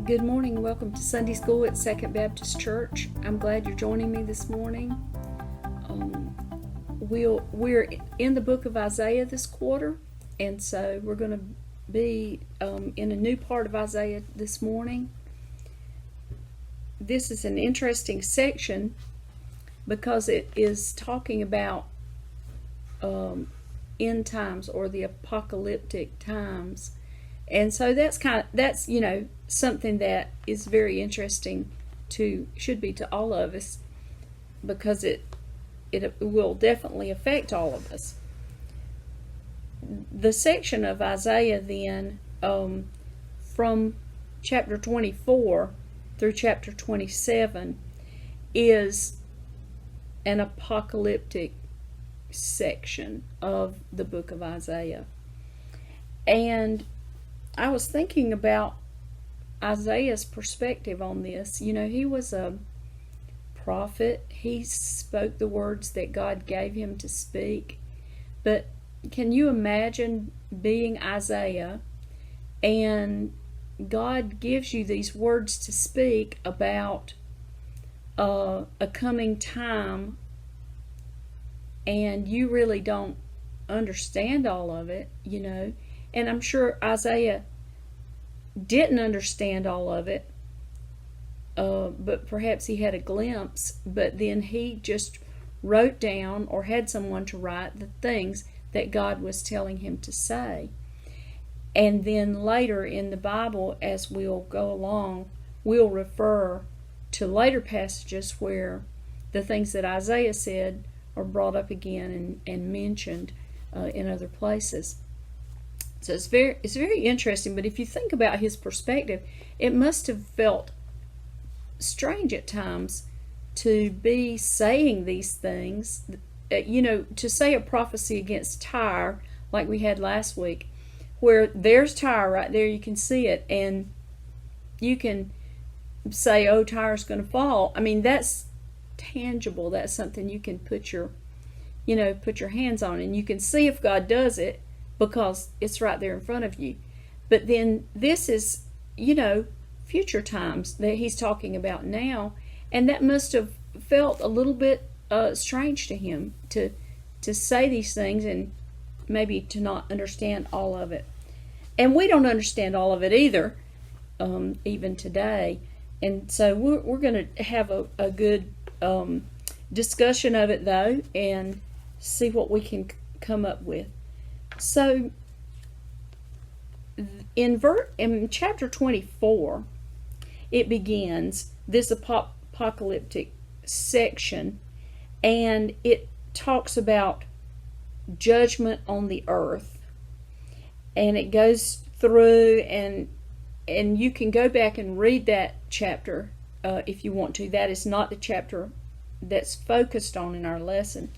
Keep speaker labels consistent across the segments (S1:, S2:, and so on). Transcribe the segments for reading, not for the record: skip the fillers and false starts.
S1: Good morning and welcome to Sunday School at Second Baptist Church. I'm glad you're joining me this morning. We're in the book of Isaiah this quarter, and so we're going to be in a new part of Isaiah this morning. This is an interesting section because it is talking about end times or the apocalyptic times. And so that's something that is very interesting should be to all of us, because it will definitely affect all of us. The section of Isaiah then, from chapter 24 through chapter 27, is an apocalyptic section of the book of Isaiah. And I was thinking about Isaiah's perspective on this. He was a prophet. He spoke the words that God gave him to speak. But can you imagine being Isaiah and God gives you these words to speak about a coming time, and you really don't understand all of it, And I'm sure Isaiah didn't understand all of it, but perhaps he had a glimpse, but then he just wrote down or had someone to write the things that God was telling him to say. And then later in the Bible, as we'll go along, we'll refer to later passages where the things that Isaiah said are brought up again and mentioned in other places. So it's very interesting, but if you think about his perspective, it must have felt strange at times to be saying these things, to say a prophecy against Tyre, like we had last week, where there's Tyre right there, you can see it, and you can say, oh, Tyre's going to fall. I mean, that's tangible. That's something you can put your hands on, and you can see if God does it, because it's right there in front of you. But then this is, future times that he's talking about now, and that must have felt a little bit strange to him to say these things and maybe to not understand all of it. And we don't understand all of it either, even today. And so we're going to have a good discussion of it, though, and see what we can come up with. So in chapter 24, it begins this apocalyptic section, and it talks about judgment on the earth, and it goes through, and you can go back and read that chapter if you want to. That is not the chapter that's focused on in our lesson,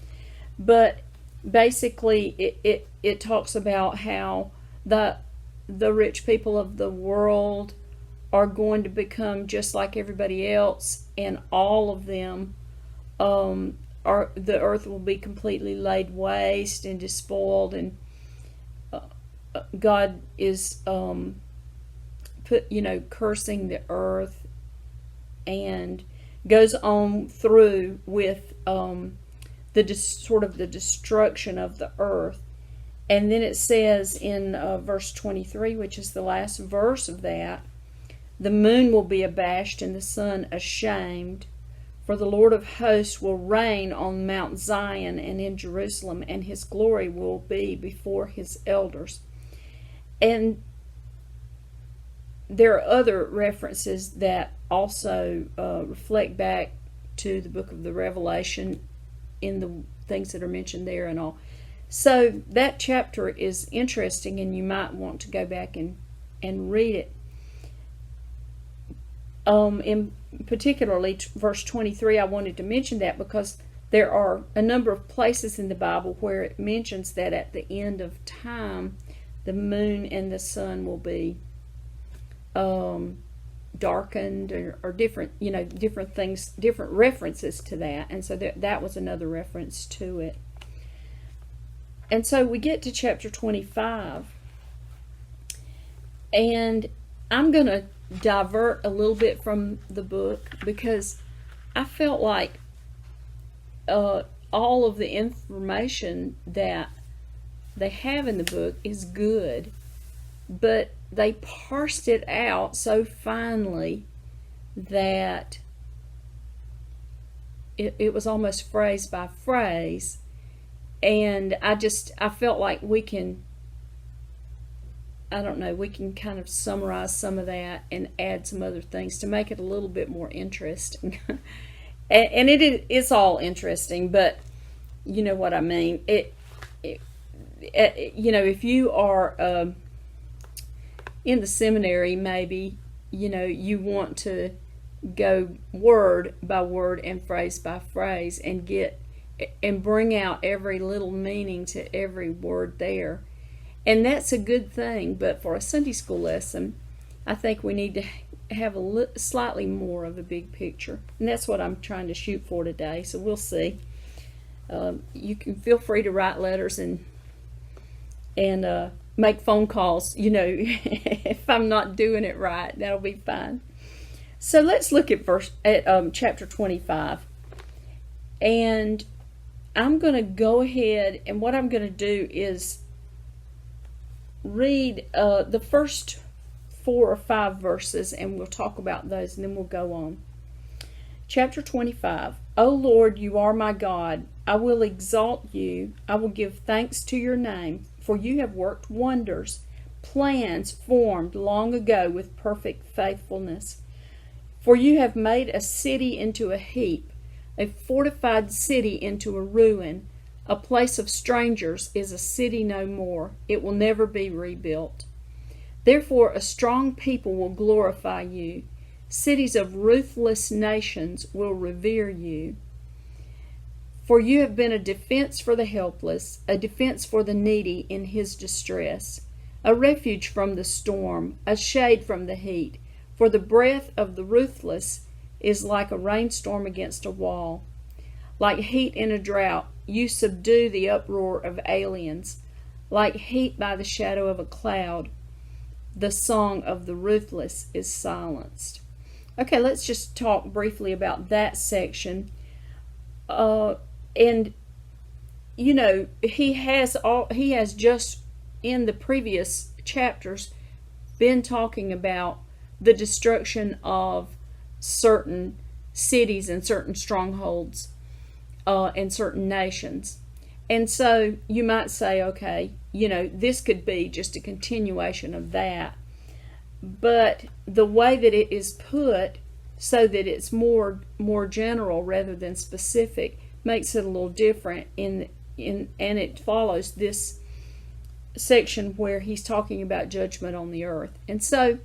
S1: but basically it talks about how the rich people of the world are going to become just like everybody else, and all of them the earth will be completely laid waste and despoiled, and God is cursing the earth, and goes on through with the destruction of the earth. And then it says in verse 23, which is the last verse of that, the moon will be abashed and the sun ashamed, for the Lord of hosts will reign on Mount Zion and in Jerusalem, and his glory will be before his elders. And there are other references that also reflect back to the book of the Revelation in the things that are mentioned there and all. So that chapter is interesting, and you might want to go back and read it. In particularly verse 23, I wanted to mention that because there are a number of places in the Bible where it mentions that at the end of time, the moon and the sun will be darkened, or different, different things, different references to that. And so that was another reference to it. And so we get to chapter 25, and I'm going to divert a little bit from the book, because I felt like all of the information that they have in the book is good, but they parsed it out so finely that it was almost phrase by phrase. And I felt like we can kind of summarize some of that and add some other things to make it a little bit more interesting. And it's all interesting, but you know what I mean. If you are in the seminary, maybe, you want to go word by word and phrase by phrase and bring out every little meaning to every word there. And that's a good thing, but for a Sunday school lesson, I think we need to have slightly more of a big picture. And that's what I'm trying to shoot for today, so we'll see. You can feel free to write letters and make phone calls, if I'm not doing it right. That'll be fine. So let's look at chapter 25. And I'm going to go ahead, and what I'm going to do is read the first 4 or 5 verses, and we'll talk about those, and then we'll go on. Chapter 25. O Lord, you are my God. I will exalt you. I will give thanks to your name, for you have worked wonders, plans formed long ago with perfect faithfulness. For you have made a city into a heap, a fortified city into a ruin. A place of strangers is a city no more. It will never be rebuilt. Therefore a strong people will glorify you. Cities of ruthless nations will revere you. For you have been a defense for the helpless, a defense for the needy in his distress, a refuge from the storm, a shade from the heat. For the breath of the ruthless is like a rainstorm against a wall. Like heat in a drought, you subdue the uproar of aliens. Like heat by the shadow of a cloud, the song of the ruthless is silenced. Okay, let's just talk briefly about that section. And he has just in the previous chapters been talking about the destruction of certain cities and certain strongholds and certain nations. And so you might say, okay, this could be just a continuation of that. But the way that it is put, so that it's more general rather than specific, makes it a little different and it follows this section where he's talking about judgment on the earth. And so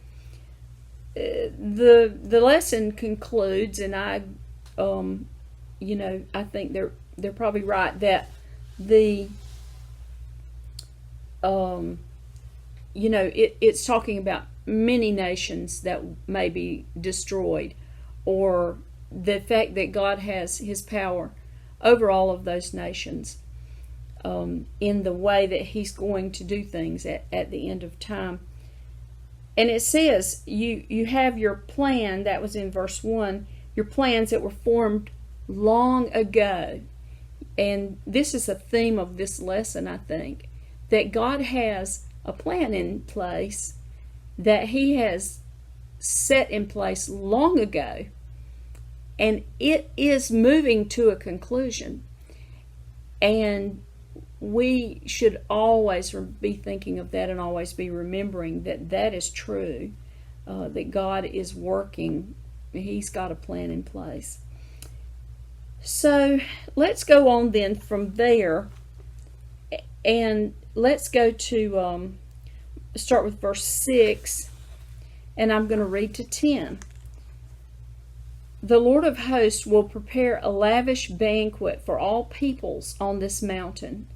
S1: the lesson concludes, and I think they're probably right that it's talking about many nations that may be destroyed, or the fact that God has his power over all of those nations in the way that he's going to do things at the end of time. And it says you have your plan, that was in verse 1, your plans that were formed long ago. And this is a theme of this lesson, I think, that God has a plan in place that he has set in place long ago, and it is moving to a conclusion. And we should always be thinking of that and always be remembering that that is true, that God is working. He's got a plan in place. So let's go on then from there, and let's go to start with verse 6, and I'm going to read to 10. The Lord of hosts will prepare a lavish banquet for all peoples on this mountain,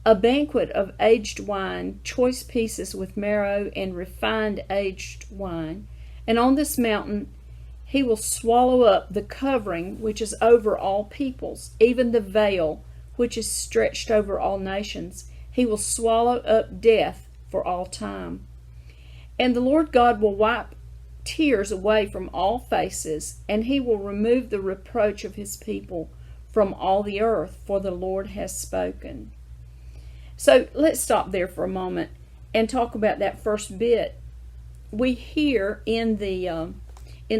S1: a banquet of aged wine, choice pieces with marrow and refined aged wine. And on this mountain he will swallow up the covering which is over all peoples, even the veil which is stretched over all nations. He will swallow up death for all time. And the Lord God will wipe tears away from all faces, and he will remove the reproach of his people from all the earth, for the Lord has spoken. So let's stop there for a moment and talk about that first bit. We hear in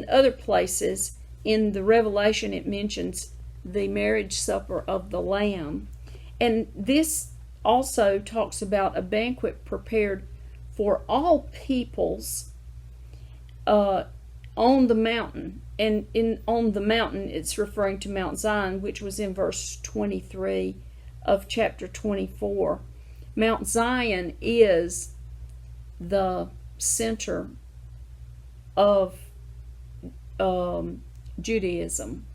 S1: other places in the Revelation, it mentions the marriage supper of the Lamb, and this also talks about a banquet prepared for all peoples on the mountain. And on the mountain, it's referring to Mount Zion, which was in verse 23 of chapter 24. Mount Zion is the center of Judaism.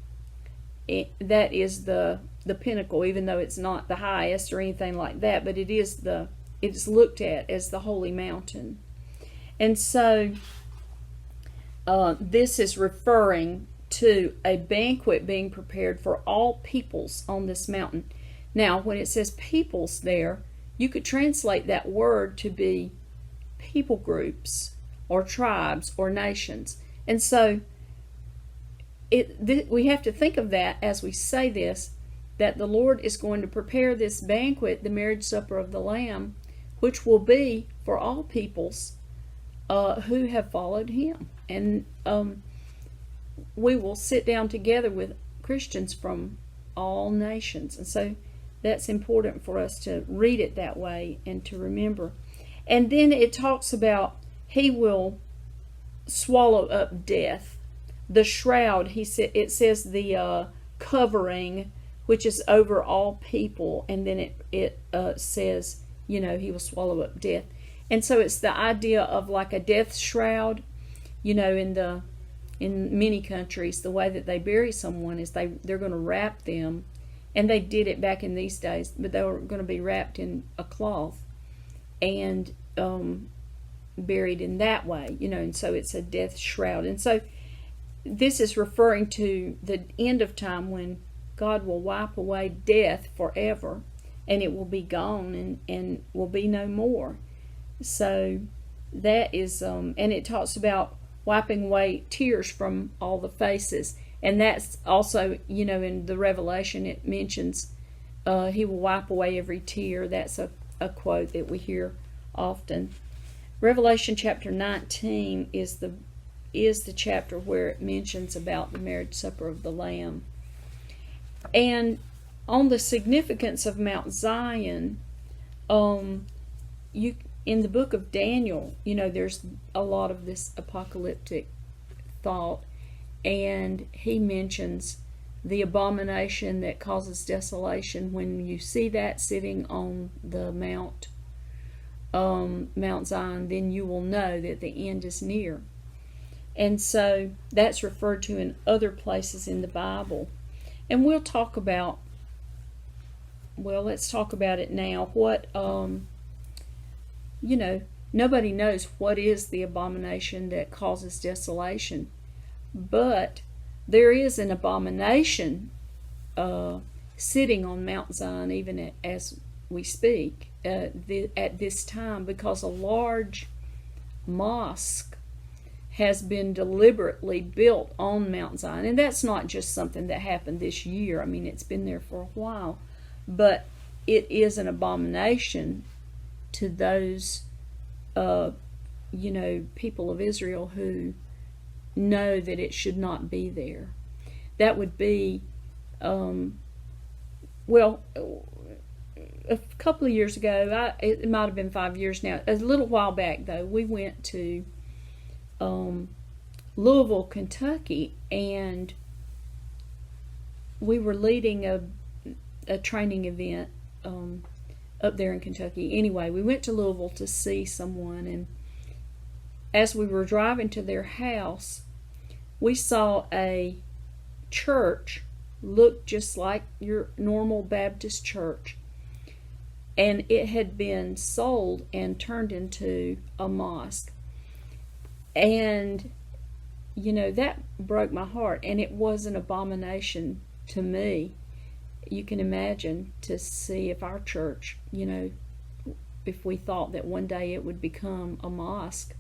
S1: That is the pinnacle, even though it's not the highest or anything like that, but it is looked at as the holy mountain. And so this is referring to a banquet being prepared for all peoples on this mountain. Now, when it says peoples there, you could translate that word to be people groups or tribes or nations. And so we have to think of that as we say this, that the Lord is going to prepare this banquet, the marriage supper of the Lamb, which will be for all peoples who have followed him. And we will sit down together with Christians from all nations. And so that's important for us to read it that way and to remember. And then it talks about he will swallow up death. The shroud, it says the covering, which is over all people, and then it says, he will swallow up death. And so it's the idea of like a death shroud. In many countries, the way that they bury someone is they're going to wrap them, and they did it back in these days, but they were going to be wrapped in a cloth and buried in that way, and so it's a death shroud. And so this is referring to the end of time when God will wipe away death forever, and it will be gone and will be no more. So that is, and it talks about wiping away tears from all the faces. And that's also, in the Revelation, it mentions he will wipe away every tear. That's a quote that we hear often. Revelation chapter 19 is the chapter where it mentions about the marriage supper of the Lamb. And on the significance of Mount Zion, in the book of Daniel, there's a lot of this apocalyptic thought, and he mentions the abomination that causes desolation. When you see that sitting on the Mount Zion, then you will know that the end is near. And so that's referred to in other places in the Bible. And let's talk about it now. What, nobody knows what is the abomination that causes desolation. But there is an abomination sitting on Mount Zion even as we speak at this time, because a large mosque has been deliberately built on Mount Zion. And that's not just something that happened this year. I mean, it's been there for a while. But it is an abomination to those, people of Israel who know that it should not be there. That would be, a couple of years ago, it might have been 5 years now, a little while back though, we went to Louisville, Kentucky, and we were leading a training event up there in Kentucky. Anyway, we went to Louisville to see someone, and as we were driving to their house, we saw a church look just like your normal Baptist church, and it had been sold and turned into a mosque. And that broke my heart, and it was an abomination to me. You can imagine, to see if our church, if we thought that one day it would become a mosque.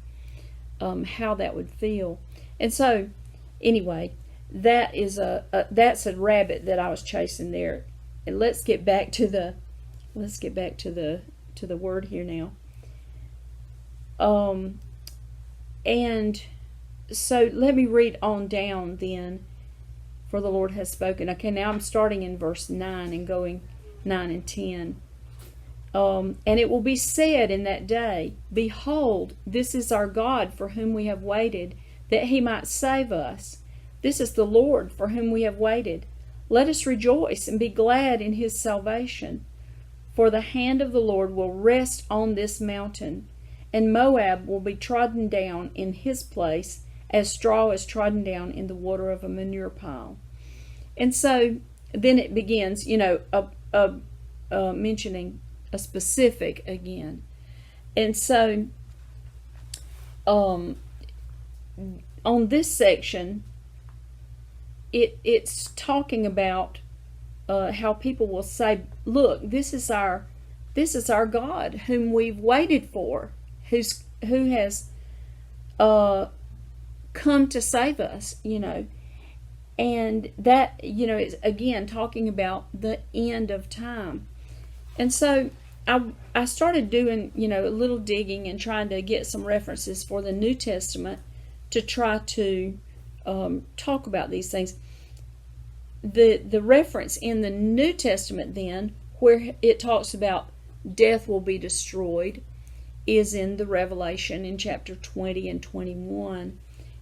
S1: how that would feel. And so, anyway, that's a rabbit that I was chasing there. And let's get back to the word here now. And so let me read on down then. For the Lord has spoken. Okay, now I'm starting in verse 9 and going 9 and 10. And it will be said in that day, Behold, this is our God for whom we have waited, that he might save us. This is the Lord for whom we have waited. Let us rejoice and be glad in his salvation. For the hand of the Lord will rest on this mountain, and Moab will be trodden down in his place, as straw is trodden down in the water of a manure pile. And so then it begins, mentioning a specific again. And so on this section, it's talking about how people will say, look, this is our God whom we've waited for, who has come to save us, and that, is again talking about the end of time. And so I started doing, a little digging and trying to get some references for the New Testament to try to talk about these things. The reference in the New Testament then, where it talks about death will be destroyed, is in the Revelation in chapter 20 and 21.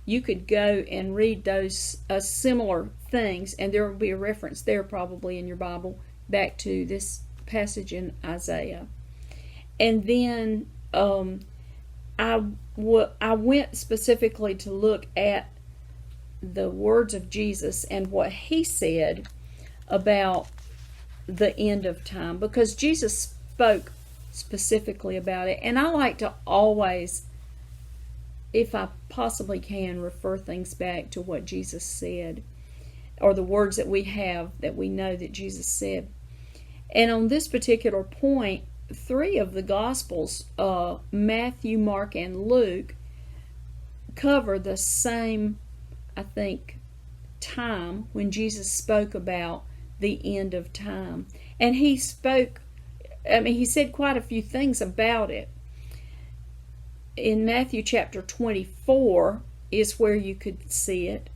S1: You could go and read those similar things, and there will be a reference there probably in your Bible back to this passage in Isaiah. And then I went specifically to look at the words of Jesus and what he said about the end of time, because Jesus spoke specifically about it. And I like to always, if I possibly can, refer things back to what Jesus said, or the words that we have that we know that Jesus said. And on this particular point, 3 of the Gospels, Matthew, Mark, and Luke, cover the same, I think, time when Jesus spoke about the end of time. And he said quite a few things about it. In Matthew chapter 24 is where you could see it,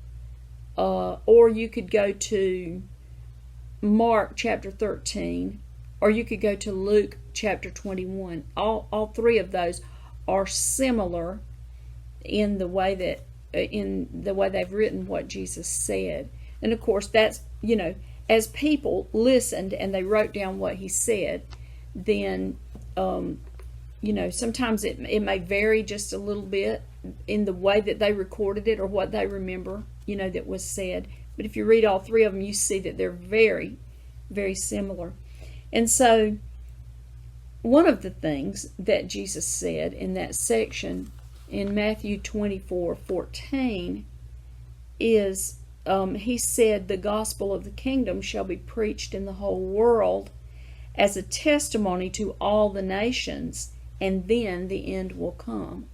S1: or you could go to Mark chapter 13, or you could go to Luke chapter 21. All 3 of those are similar in the way they've written what Jesus said. And of course, that's, as people listened and they wrote down what he said, then sometimes it may vary just a little bit in the way that they recorded it or what they remember, that was said. But if you read all 3 of them, you see that they're very, very similar. And so one of the things that Jesus said in that section in Matthew 24:14 is, he said, the gospel of the kingdom shall be preached in the whole world as a testimony to all the nations, and then the end will come.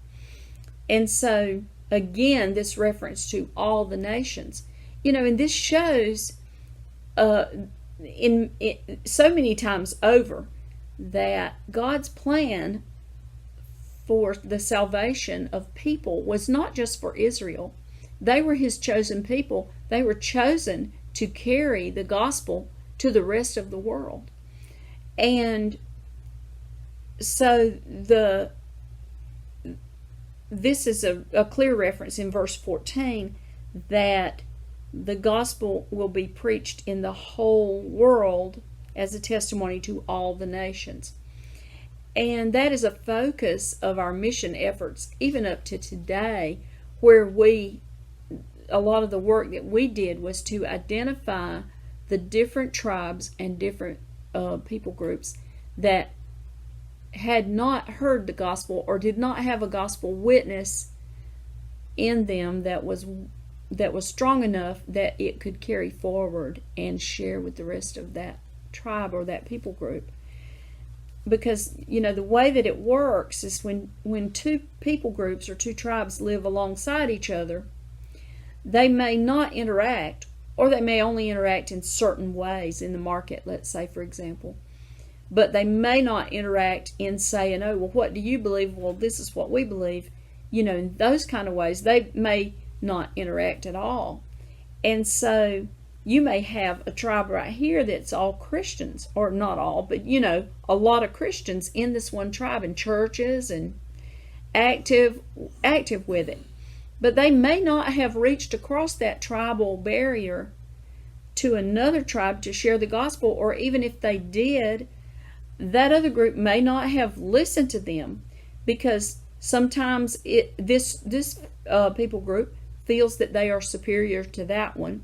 S1: And so, again, this reference to all the nations. And this shows in so many times over that God's plan for the salvation of people was not just for Israel. They were his chosen people. They were chosen to carry the gospel to the rest of the world. And so this is a clear reference in verse 14 that the gospel will be preached in the whole world as a testimony to all the nations. And that is a focus of our mission efforts, even up to today, where a lot of the work that we did was to identify the different tribes and different people groups that had not heard the gospel or did not have a gospel witness in them that was strong enough that it could carry forward and share with the rest of that tribe or that people group. because the way that it works is when two people groups or two tribes live alongside each other, they may not interact, or they may only interact in certain ways in the market, let's say, for example. But they may not interact in saying, oh, well, what do you believe? Well, this is what we believe. In those kind of ways, they may not interact at all. And so you may have a tribe right here that's all Christians, or not all, but a lot of Christians in this one tribe, and churches, and active with it. But they may not have reached across that tribal barrier to another tribe to share the gospel, or even if they did, that other group may not have listened to them, because sometimes this people group feels that they are superior to that one,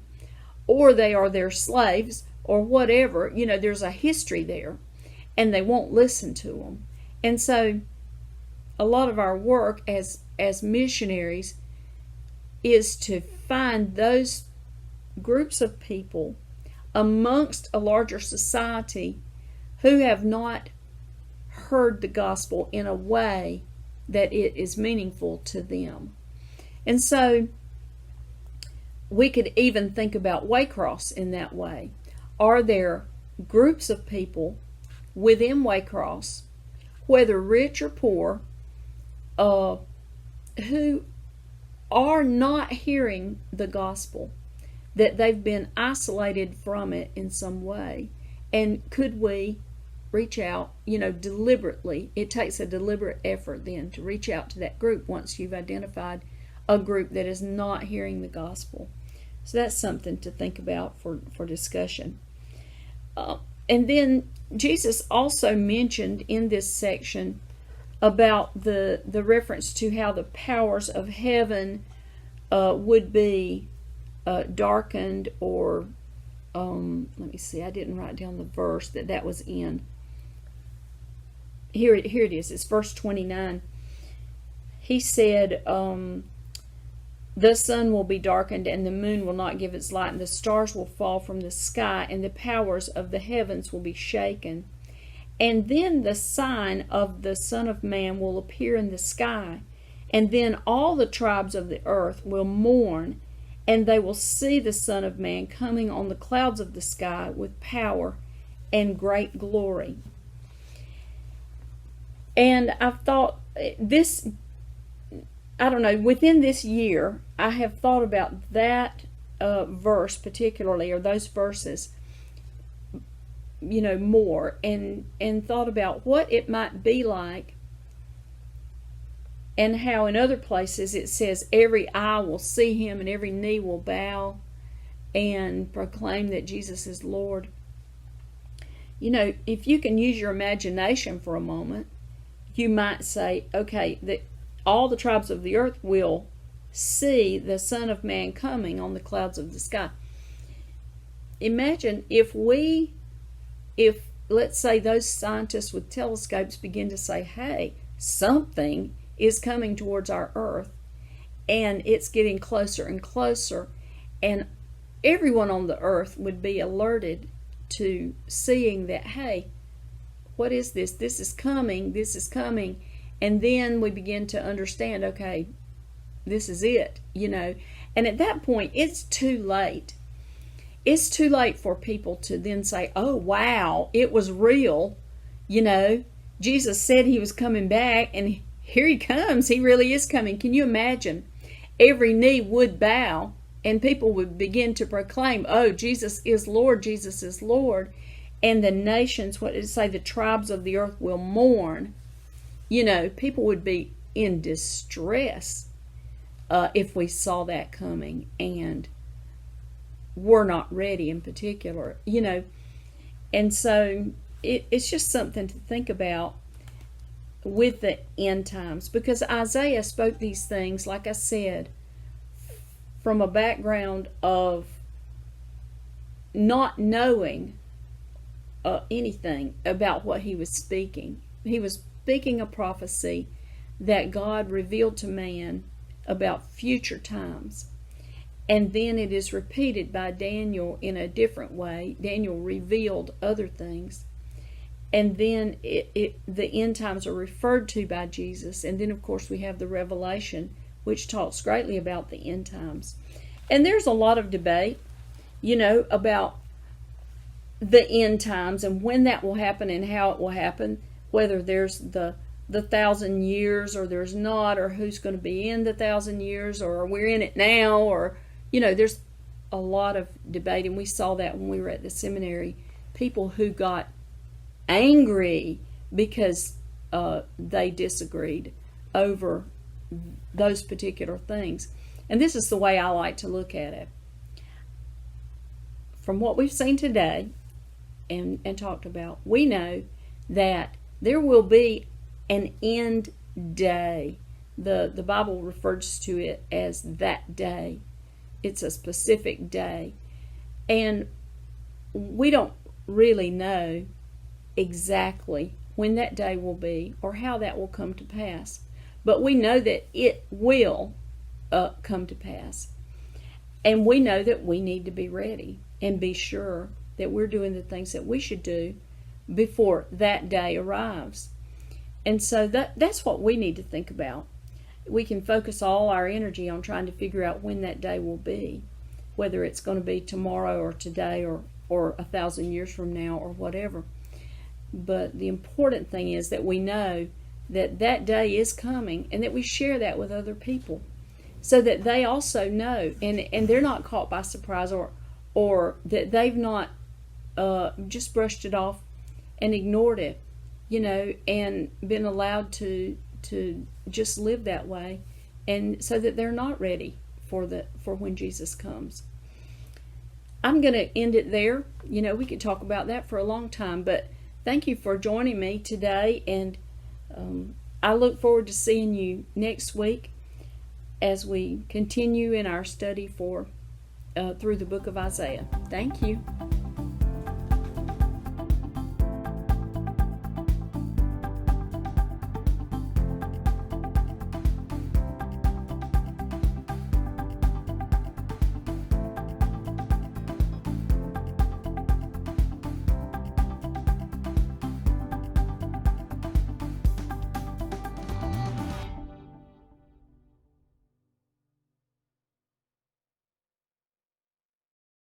S1: or they are their slaves, or whatever. There's a history there, and they won't listen to them. And so a lot of our work as missionaries is to find those groups of people amongst a larger society who have not heard the gospel in a way that it is meaningful to them. And so we could even think about Waycross in that way. Are there groups of people within Waycross, whether rich or poor, who are not hearing the gospel, that they've been isolated from it in some way? And could we reach out, deliberately? It takes a deliberate effort then to reach out to that group once you've identified a group that is not hearing the gospel. So that's something to think about for discussion. And then Jesus also mentioned in this section about the reference to how the powers of heaven would be darkened, or let me see, I didn't write down the verse that was in. Here it is. It's verse 29. He said, the sun will be darkened, and the moon will not give its light, and the stars will fall from the sky, and the powers of the heavens will be shaken. And then the sign of the Son of Man will appear in the sky, and then all the tribes of the earth will mourn, and they will see the Son of Man coming on the clouds of the sky with power and great glory. And I've thought this, I don't know, within this year, I have thought about that verse particularly, or those verses, more, and thought about what it might be like, and how in other places it says every eye will see him and every knee will bow and proclaim that Jesus is Lord. If you can use your imagination for a moment, you might say, okay, that all the tribes of the earth will see the Son of Man coming on the clouds of the sky. Imagine if let's say those scientists with telescopes begin to say, hey, something is coming towards our earth, and it's getting closer and closer, and everyone on the earth would be alerted to seeing that, hey, what is this? This is coming. And then we begin to understand, okay, this is it, And at that point, it's too late. It's too late for people to then say, oh, wow, it was real. Jesus said he was coming back, and here he comes. He really is coming. Can you imagine? Every knee would bow, and people would begin to proclaim, oh, Jesus is Lord, Jesus is Lord. And the nations, what did it say? The tribes of the earth will mourn. People would be in distress if we saw that coming, and we're not ready in particular, And so it's just something to think about with the end times, because Isaiah spoke these things, like I said, from a background of not knowing anything about what he was speaking. He was speaking a prophecy that God revealed to man about future times. And then it is repeated by Daniel in a different way. Daniel revealed other things. and then the end times are referred to by Jesus, and then of course we have the Revelation, which talks greatly about the end times. And there's a lot of debate, about the end times and when that will happen and how it will happen, whether there's the 1,000 years or there's not, or who's going to be in the 1,000 years, or we're in it now, or there's a lot of debate. And we saw that when we were at the seminary, people who got angry because they disagreed over those particular things. And this is the way I like to look at it. From what we've seen today and talked about, we know that there will be an end day. The Bible refers to it as that day. It's a specific day. And we don't really know exactly when that day will be or how that will come to pass. But we know that it will come to pass. And we know that we need to be ready and be sure that we're doing the things that we should do before that day arrives. And so that's what we need to think about. We can focus all our energy on trying to figure out when that day will be, whether it's going to be tomorrow or today or 1,000 years from now or whatever. But the important thing is that we know that that day is coming, and that we share that with other people so that they also know, and they're not caught by surprise, or that they've not just brushed it off and ignored it, and been allowed to just live that way, and so that they're not ready for when Jesus comes. I'm going to end it there. We could talk about that for a long time, but thank you for joining me today, and I look forward to seeing you next week as we continue in our study through the book of Isaiah. Thank you.